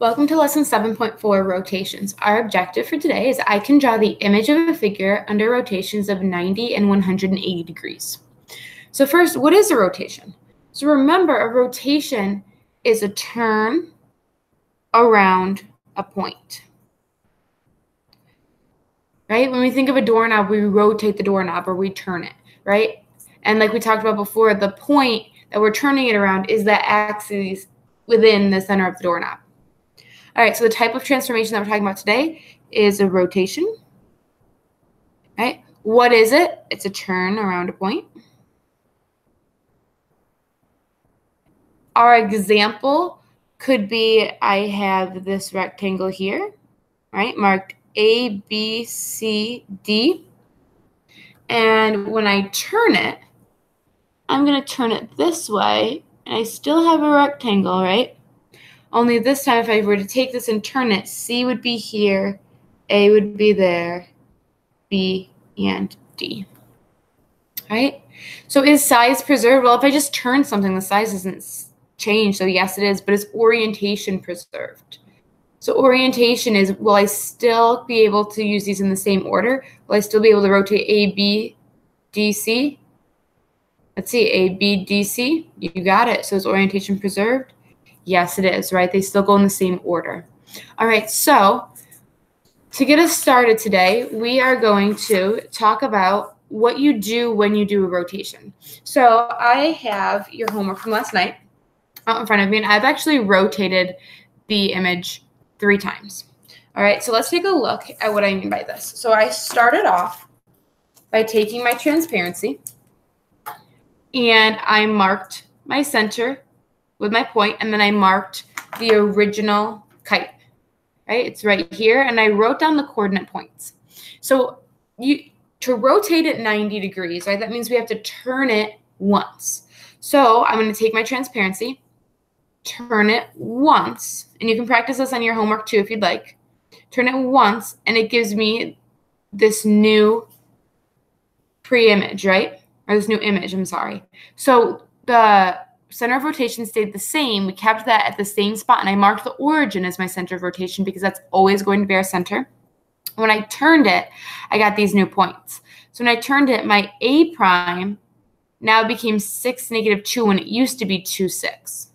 Welcome to lesson 7.4, rotations. Our objective for today is I can draw the image of a figure under rotations of 90 and 180 degrees. So first, what is a rotation? So remember, a rotation is a turn around a point. Right? When we think of a doorknob, we rotate the doorknob or we turn it, right? And like we talked about before, the point that we're turning it around is that axis within the center of the doorknob. All right, so the type of transformation that we're talking about today is a rotation. Right? What is it? It's a turn around a point. Our example could be I have this rectangle here, right, marked A, B, C, D. And when I turn it, I'm going to turn it this way, and I still have a rectangle, right? Only this time, if I were to take this and turn it, C would be here, A would be there, B and D. All right? So is size preserved? Well, if I just turn something, the size doesn't change. So yes, it is, but is orientation preserved? So orientation is, will I still be able to use these in the same order? Will I still be able to rotate A, B, D, C? Let's see, A, B, D, C. You got it. So is orientation preserved? Yes, it is, right? They still go in the same order. All right, so to get us started today, we are going to talk about what you do when you do a rotation. So I have your homework from last night out in front of me, and I've actually rotated the image 3 times. All right, so let's take a look at what I mean by this. So I started off by taking my transparency, and I marked my center with my point, and then I marked the original kite, right? It's right here, and I wrote down the coordinate points. So to rotate it 90 degrees, right, that means we have to turn it once. So I'm going to take my transparency, turn it once, and you can practice this on your homework too if you'd like. Turn it once, and it gives me this new pre-image, right? Or this new image, I'm sorry. So the center of rotation stayed the same. We kept that at the same spot, and I marked the origin as my center of rotation because that's always going to be our center. When I turned it, I got these new points. So when I turned it, my A prime now became 6, -2, when it used to be 2, 6,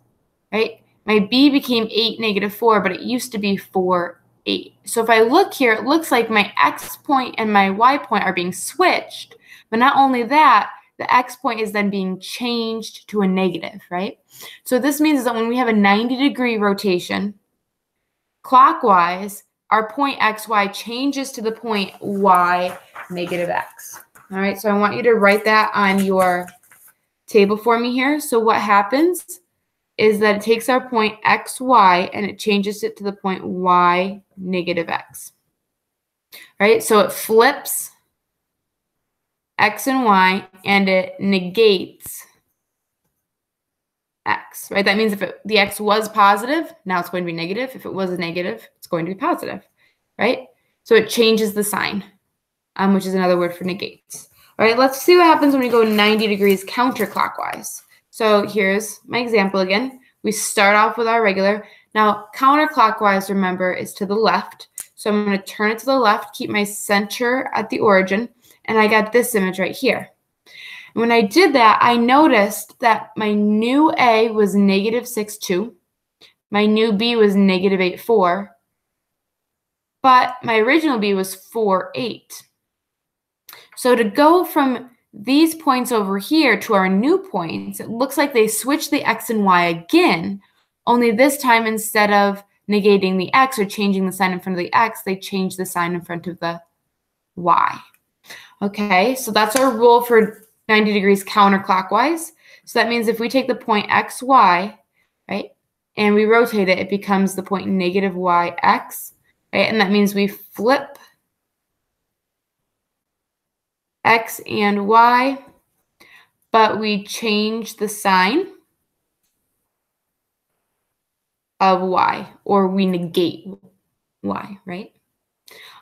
right? My B became 8, -4, but it used to be 4, 8. So if I look here, it looks like my X point and my Y point are being switched, but not only that, the X point is then being changed to a negative, right? So this means that when we have a 90-degree rotation, clockwise, our point XY changes to the point Y, -X. All right, so I want you to write that on your table for me here. So what happens is that it takes our point XY and it changes it to the point Y, -X. All right, so it flips X and Y, and it negates X, right? That means if the X was positive, now it's going to be negative. If it was a negative, it's going to be positive, right? So it changes the sign, which is another word for negates. All right, let's see what happens when we go 90 degrees counterclockwise. So here's my example again. We start off with our regular. Now, counterclockwise, remember, is to the left. So I'm going to turn it to the left, keep my center at the origin, and I got this image right here. And when I did that, I noticed that my new A was -6, 2. My new B was -8, 4. But my original B was 4, 8. So to go from these points over here to our new points, it looks like they switched the X and Y again, only this time instead of negating the X or changing the sign in front of the X, they changed the sign in front of the Y. Okay, so that's our rule for 90 degrees counterclockwise. So that means if we take the point XY, right, and we rotate it, it becomes the point -YX, right? And that means we flip X and Y, but we change the sign of Y, or we negate Y, right?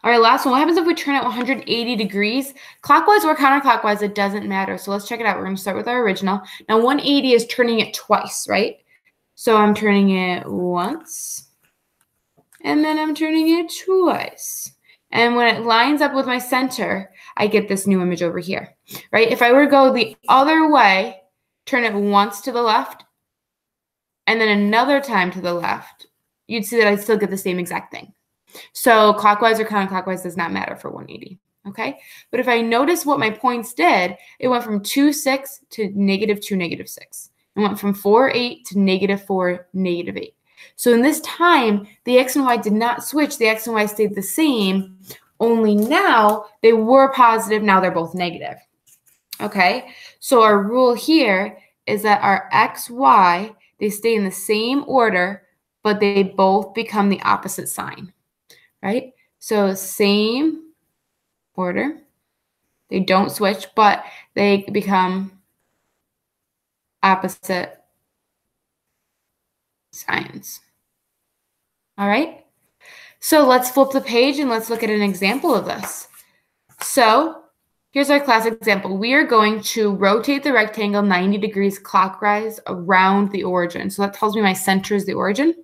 All right, last one. What happens if we turn it 180 degrees? Clockwise or counterclockwise, it doesn't matter. So let's check it out. We're going to start with our original. Now, 180 is turning it twice, right? So I'm turning it once, and then I'm turning it twice. And when it lines up with my center, I get this new image over here, right? If I were to go the other way, turn it once to the left, and then another time to the left, you'd see that I'd still get the same exact thing. So clockwise or counterclockwise does not matter for 180, okay? But if I notice what my points did, it went from 2, 6 to -2, -6. It went from 4, 8 to -4, -8. So in this time, the x and y did not switch. The x and y stayed the same, only now they were positive. Now they're both negative, okay? So our rule here is that our x, y, they stay in the same order, but they both become the opposite sign, right? So same order. They don't switch, but they become opposite signs. All right? So let's flip the page and let's look at an example of this. So here's our class example. We are going to rotate the rectangle 90 degrees clockwise around the origin. So that tells me my center is the origin.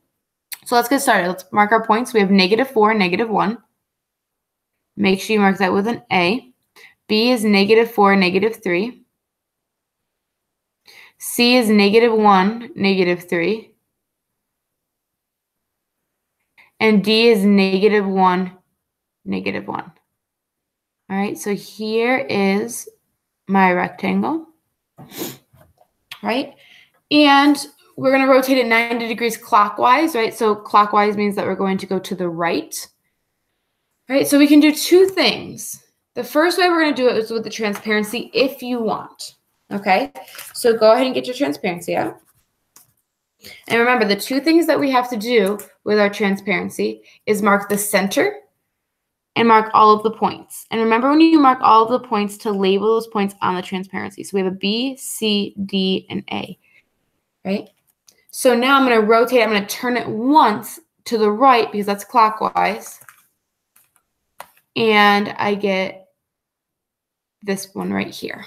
So let's get started. Let's mark our points. We have -4, -1. Make sure you mark that with an A. B is -4, -3. C is -1, -3. And D is -1, -1. All right, so here is my rectangle, right? And we're going to rotate it 90 degrees clockwise, right? So clockwise means that we're going to go to the right, right? So we can do two things. The first way we're going to do it is with the transparency if you want, okay? So go ahead and get your transparency out. And remember, the two things that we have to do with our transparency is mark the center and mark all of the points. And remember, when you mark all of the points, to label those points on the transparency. So we have a B, C, D, and A, right? So now I'm going to rotate. I'm going to turn it once to the right because that's clockwise. And I get this one right here.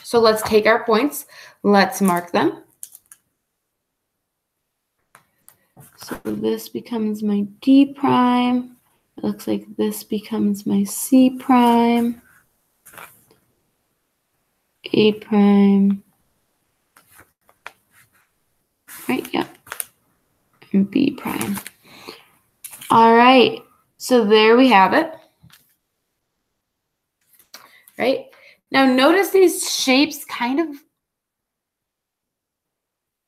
So let's take our points. Let's mark them. So this becomes my D prime. It looks like this becomes my C prime, A prime, right, yeah, and B prime. All right, so there we have it, right? Now notice these shapes kind of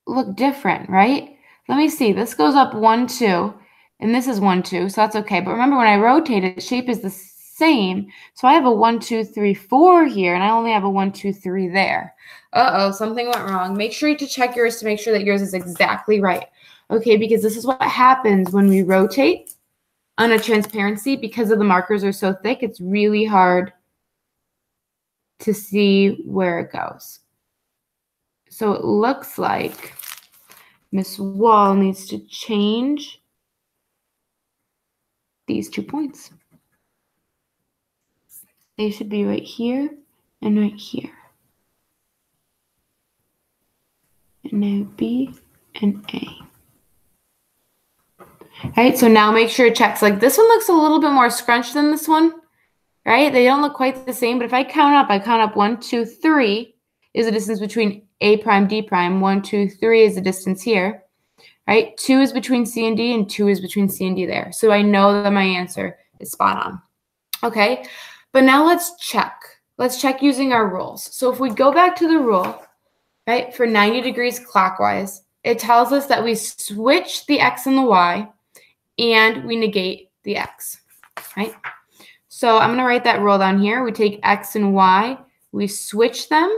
look different, right? Let me see, this goes up 1, 2, and this is 1, 2, so that's okay. But remember, when I rotate it, the shape is the same. So I have a 1, 2, 3, 4 here, and I only have a 1, 2, 3 there. Uh-oh, something went wrong. Make sure to check yours to make sure that yours is exactly right. Okay, because this is what happens when we rotate on a transparency. Because of the markers are so thick, it's really hard to see where it goes. So it looks like Miss Wall needs to change these 2 points. They should be right here and right here. And now B and A. All right, so now make sure it checks. Like this one looks a little bit more scrunched than this one, right? They don't look quite the same, but if I count up 1, 2, 3 is the distance between A prime, D prime. 1, 2, 3 is the distance here, right? 2 is between C and D, and 2 is between C and D there. So I know that my answer is spot on. Okay, but now let's check. Let's check using our rules. So if we go back to the rule, right, for 90 degrees clockwise, it tells us that we switch the X and the Y and we negate the X, right? So I'm going to write that rule down here. We take X and Y, we switch them,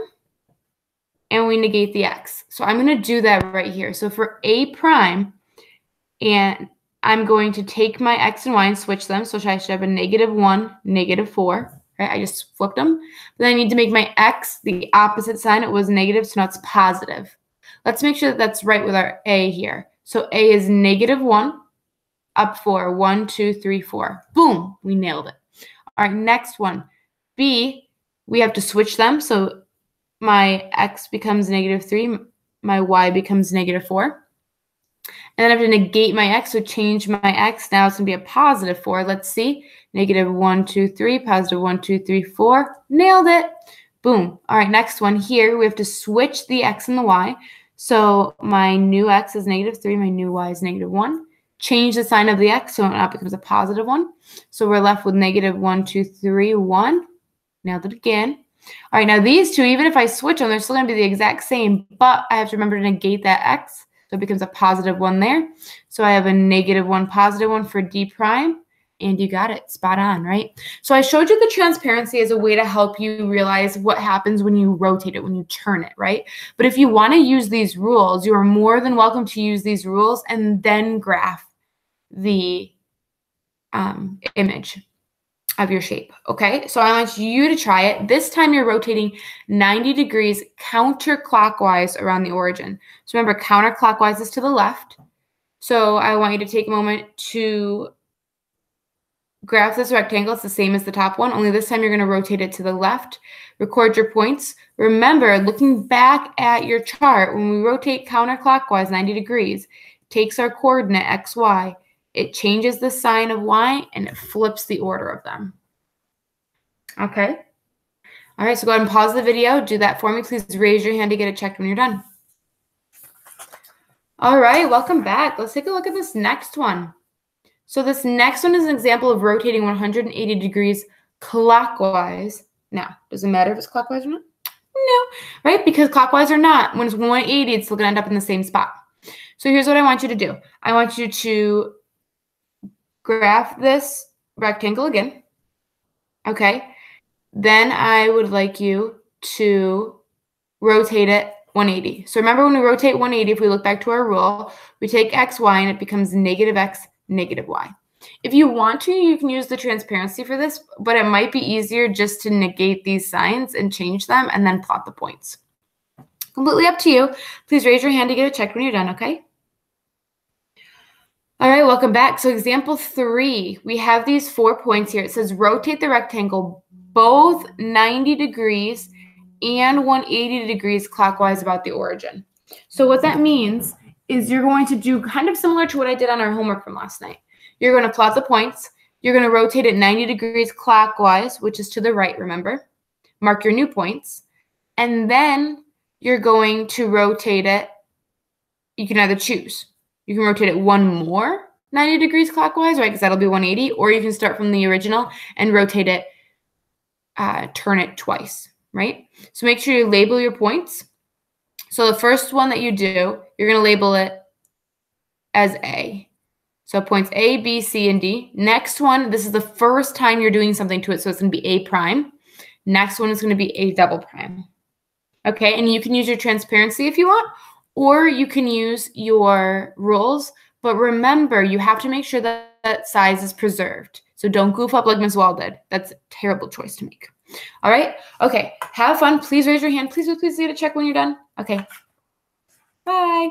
and we negate the X. So I'm going to do that right here. So for A prime, and I'm going to take my X and Y and switch them. So I should have a -1, -4. Right? I just flipped them. But then I need to make my X the opposite sign. It was negative, so now it's positive. Let's make sure that that's right with our A here. So A is -1, up 4. 1, 2, 3, 4. Boom, we nailed it. All right, next one. B, we have to switch them. So my X becomes -3, my Y becomes -4. And then I have to negate my x, so change my x. Now it's going to be a positive 4. Let's see. Negative 1, 2, 3, positive 1, 2, 3, 4. Nailed it. Boom. All right, next one here. We have to switch the x and the y. So my new x is negative 3. My new y is negative 1. Change the sign of the x so it now becomes a positive 1. So we're left with negative 1, 2, 3, 1. Nailed it again. All right, now these two, even if I switch them, they're still going to be the exact same, but I have to remember to negate that x. So it becomes a positive 1 there. So I have a negative 1, positive 1 for d prime. And you got it. Spot on, right? So I showed you the transparency as a way to help you realize what happens when you rotate it, when you turn it, right? But if you want to use these rules, you are more than welcome to use these rules and then graph the image of your shape, okay? So I want you to try it. This time you're rotating 90 degrees counterclockwise around the origin. So remember, counterclockwise is to the left. So I want you to take a moment to graph this rectangle. It's the same as the top one, only this time you're going to rotate it to the left. Record your points. Remember, looking back at your chart, when we rotate counterclockwise 90 degrees, takes our coordinate x, y, it changes the sign of y, and it flips the order of them. Okay? All right, so go ahead and pause the video. Do that for me. Please raise your hand to get it checked when you're done. All right, welcome back. Let's take a look at this next one. So this next one is an example of rotating 180 degrees clockwise. Now, does it matter if it's clockwise or not? No, right? Because clockwise or not, when it's 180, it's still going to end up in the same spot. So here's what I want you to do. I want you to graph this rectangle again. Okay. Then I would like you to rotate it 180. So remember, when we rotate 180, if we look back to our rule, we take x, y, and it becomes negative x, negative y. If you want to, you can use the transparency for this, but it might be easier just to negate these signs and change them and then plot the points. Completely up to you. Please raise your hand to get it checked when you're done, okay? All right, welcome back. So example 3, we have these 4 points here. It says rotate the rectangle both 90 degrees and 180 degrees clockwise about the origin. So what that means is you're going to do kind of similar to what I did on our homework from last night. You're going to plot the points. You're going to rotate it 90 degrees clockwise, which is to the right, remember. Mark your new points. And then you're going to rotate it. You can either choose. You can rotate it one more 90 degrees clockwise, right, because that'll be 180, or you can start from the original and rotate it, turn it twice, right? So make sure you label your points. So the first one that you do, you're going to label it as A. So points A, B, C, and D. Next one, this is the first time you're doing something to it, so it's going to be A prime. Next one is going to be A double prime. Okay, and you can use your transparency if you want, or you can use your rules. But remember, you have to make sure that that size is preserved. So don't goof up like Ms. Wall did. That's a terrible choice to make. All right? Okay, have fun. Please raise your hand. Please get a check when you're done. Okay. Bye.